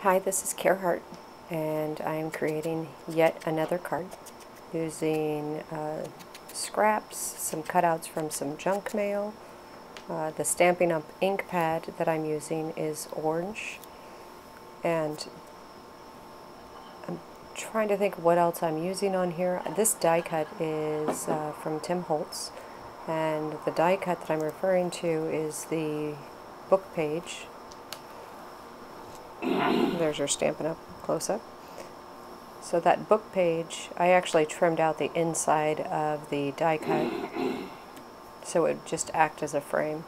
Hi, this is Hart, and I am creating yet another card using scraps, some cutouts from some junk mail. The Stampin' Up! Ink pad that I'm using is orange, and I'm trying to think what else I'm using on here. This die cut is from Tim Holtz, and the die cut that I'm referring to is the book page. There's your Stampin' Up! Close-up. So that book page, I actually trimmed out the inside of the die cut so it would just act as a frame.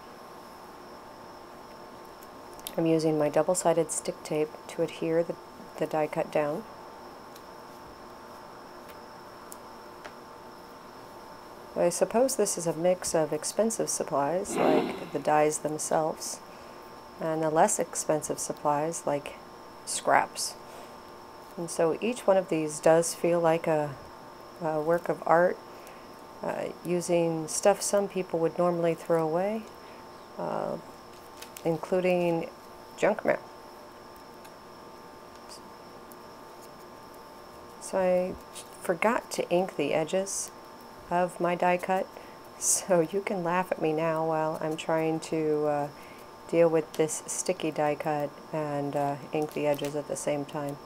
I'm using my double-sided stick tape to adhere the die cut down. I suppose this is a mix of expensive supplies, like the dies themselves, and the less expensive supplies, like scraps. And so each one of these does feel like a work of art, using stuff some people would normally throw away, including junk mail. So I forgot to ink the edges of my die cut, so you can laugh at me now while I'm trying to deal with this sticky die cut and ink the edges at the same time.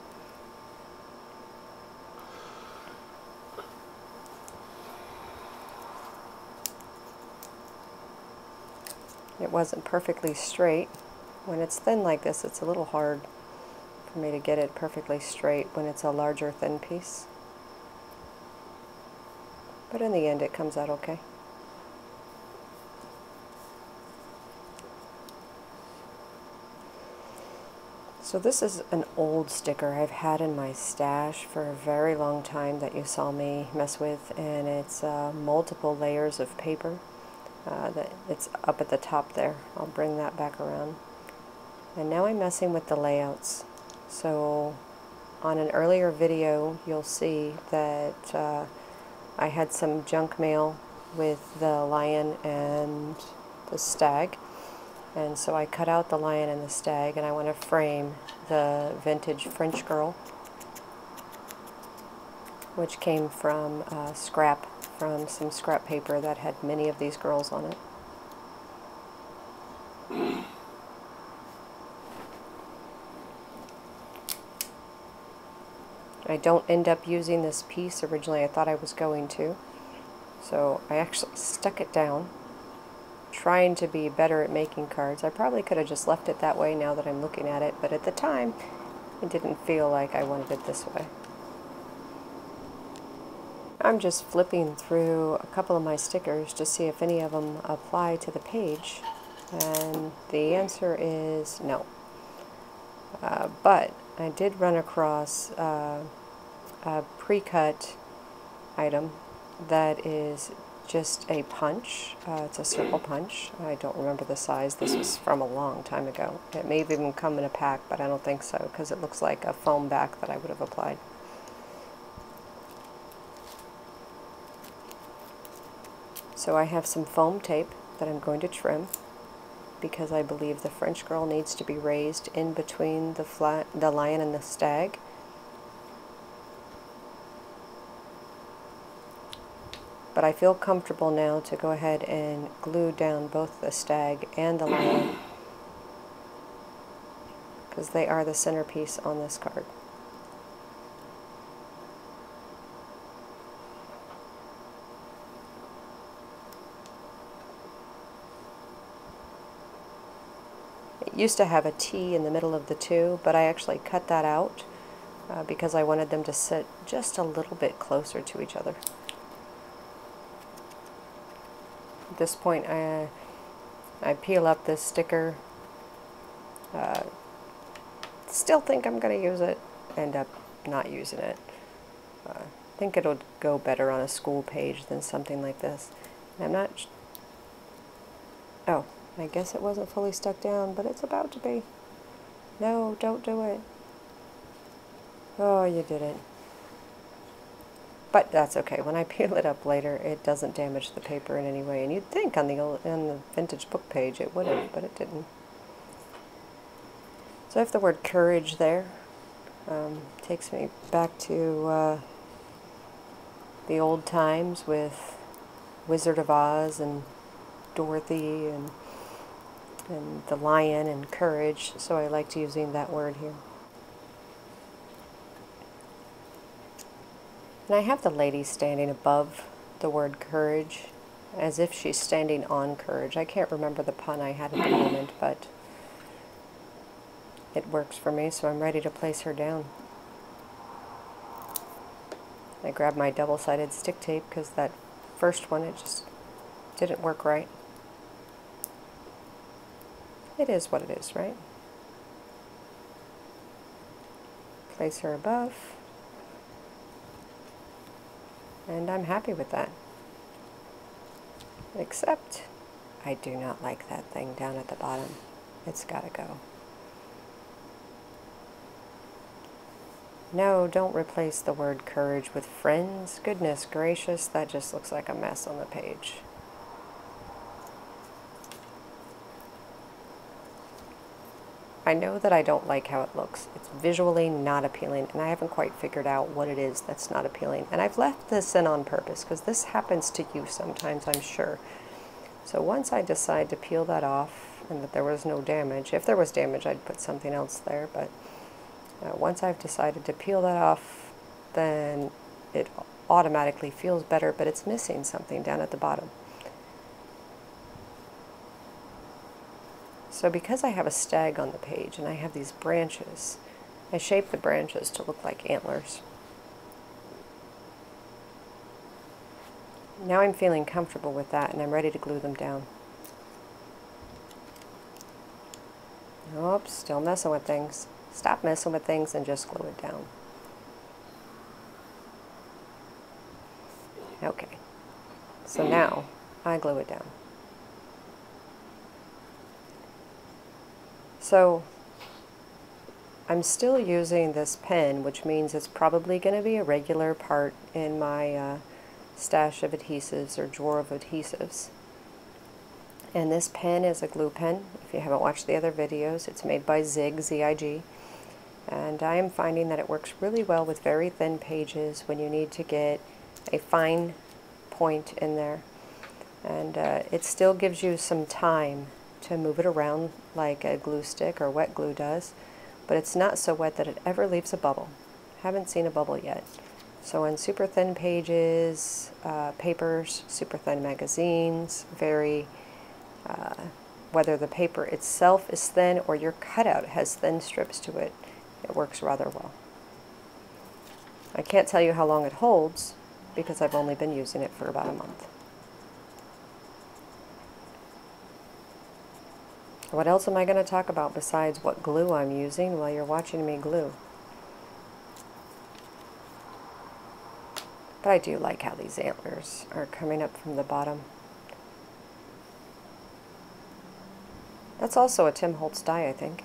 It wasn't perfectly straight. When it's thin like this, it's a little hard for me to get it perfectly straight when it's a larger thin piece. But in the end, it comes out okay. So this is an old sticker I've had in my stash for a very long time that you saw me mess with, and it's multiple layers of paper. It's up at the top there. I'll bring that back around. And now I'm messing with the layouts. So on an earlier video you'll see that I had some junk mail with the lion and the stag, and so I cut out the lion and the stag, and I want to frame the vintage French girl, which came from from some scrap paper that had many of these girls on it. I don't end up using this piece. Originally I thought I was going to, so I actually stuck it down, trying to be better at making cards. I probably could have just left it that way now that I'm looking at it, but at the time it didn't feel like I wanted it this way. I'm just flipping through a couple of my stickers to see if any of them apply to the page, and the answer is no. But I did run across a pre-cut item that is just a punch. It's a circle punch. I don't remember the size. This was from a long time ago. It may have even come in a pack, but I don't think so, because it looks like a foam back that I would have applied. So I have some foam tape that I'm going to trim, because I believe the French girl needs to be raised in between the lion and the stag. But I feel comfortable now to go ahead and glue down both the stag and the lion, because they are the centerpiece on this card. It used to have a T in the middle of the two, but I actually cut that out because I wanted them to sit just a little bit closer to each other. At this point, I peel up this sticker. Still think I'm going to use it. End up not using it. I think it'll go better on a school page than something like this. I'm not. Oh, I guess it wasn't fully stuck down, but it's about to be. No, don't do it. Oh, you did it. But that's okay. When I peel it up later, it doesn't damage the paper in any way. And you'd think on the vintage book page it would have, but it didn't. So I have the word courage there. Takes me back to the old times with Wizard of Oz and Dorothy and the lion and courage, so I liked using that word here. And I have the lady standing above the word courage, as if she's standing on courage. I can't remember the pun I had at the moment, but it works for me, so I'm ready to place her down. I grabbed my double-sided stick tape because that first one, it just didn't work right. It is what it is, right? Place her above. And I'm happy with that. Except, I do not like that thing down at the bottom. It's gotta go. No, don't replace the word courage with friends. Goodness gracious, that just looks like a mess on the page. I know that I don't like how it looks. It's visually not appealing, and I haven't quite figured out what it is that's not appealing. And I've left this in on purpose, because this happens to you sometimes, I'm sure. So once I decide to peel that off, and that there was no damage, if there was damage I'd put something else there, but once I've decided to peel that off, then it automatically feels better, but it's missing something down at the bottom. So because I have a stag on the page and I have these branches, I shape the branches to look like antlers. Now I'm feeling comfortable with that and I'm ready to glue them down. Oops, still messing with things. Stop messing with things and just glue it down. Okay, so now I glue it down. So I'm still using this pen, which means it's probably going to be a regular part in my stash of adhesives or drawer of adhesives. And this pen is a glue pen. If you haven't watched the other videos, it's made by Zig, Z-I-G. And I am finding that it works really well with very thin pages when you need to get a fine point in there. And it still gives you some time to move it around like a glue stick or wet glue does, but it's not so wet that it ever leaves a bubble. Haven't seen a bubble yet. So on super thin pages, papers, super thin magazines, whether the paper itself is thin or your cutout has thin strips to it, it works rather well. I can't tell you how long it holds because I've only been using it for about a month. What else am I going to talk about besides what glue I'm using while you're watching me glue? But I do like how these antlers are coming up from the bottom. That's also a Tim Holtz die, I think.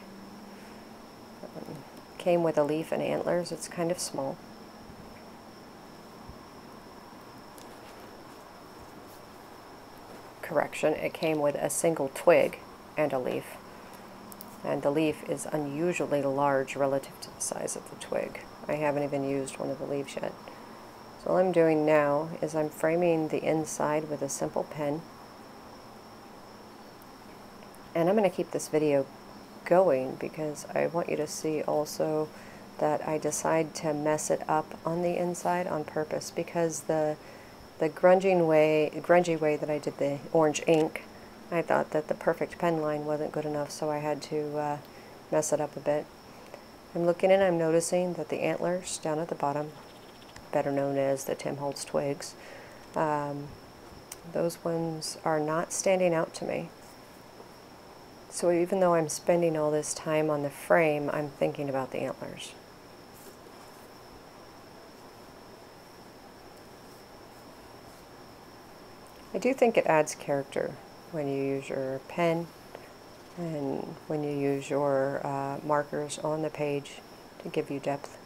Came with a leaf and antlers. It's kind of small. Correction, it came with a single twig and a leaf. And the leaf is unusually large relative to the size of the twig. I haven't even used one of the leaves yet. So all I'm doing now is I'm framing the inside with a simple pen. And I'm going to keep this video going because I want you to see also that I decide to mess it up on the inside on purpose, because the grungy way that I did the orange ink, I thought that the perfect pen line wasn't good enough, so I had to mess it up a bit. I'm looking and I'm noticing that the antlers down at the bottom, better known as the Tim Holtz twigs, those ones are not standing out to me. So even though I'm spending all this time on the frame, I'm thinking about the antlers. I do think it adds character when you use your pen and when you use your markers on the page to give you depth.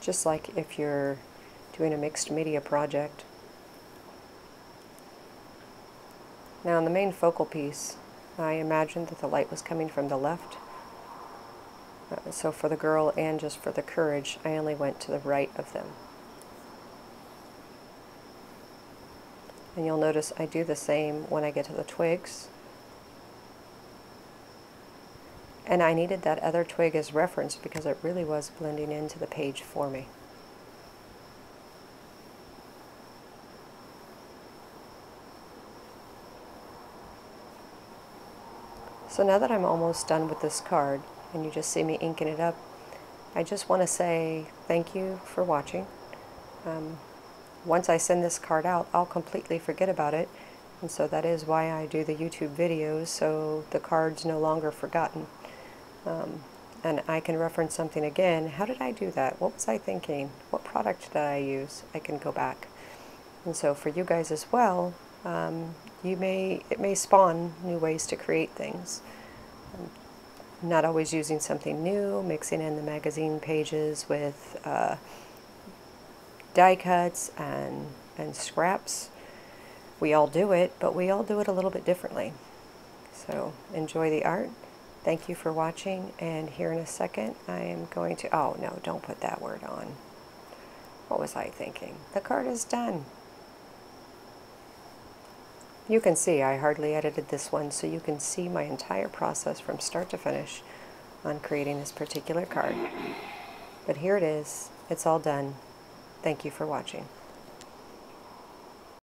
Just like if you're doing a mixed media project. Now on the main focal piece, I imagined that the light was coming from the left. So for the girl and just for the courage, I only went to the right of them. And you'll notice I do the same when I get to the twigs. And I needed that other twig as reference because it really was blending into the page for me. So now that I'm almost done with this card, and you just see me inking it up, I just want to say thank you for watching. Once I send this card out, I'll completely forget about it, and so that is why I do the YouTube videos, so the card's no longer forgotten. And I can reference something again. How did I do that? What was I thinking? What product did I use? I can go back. And so for you guys as well, it may spawn new ways to create things. Not always using something new, mixing in the magazine pages with die cuts and scraps. We all do it, but we all do it a little bit differently. So enjoy the art. Thank you for watching, and here in a second I am going to, oh no, don't put that word on. What was I thinking? The card is done. You can see I hardly edited this one, so you can see my entire process from start to finish on creating this particular card. But here it is. It's all done. Thank you for watching.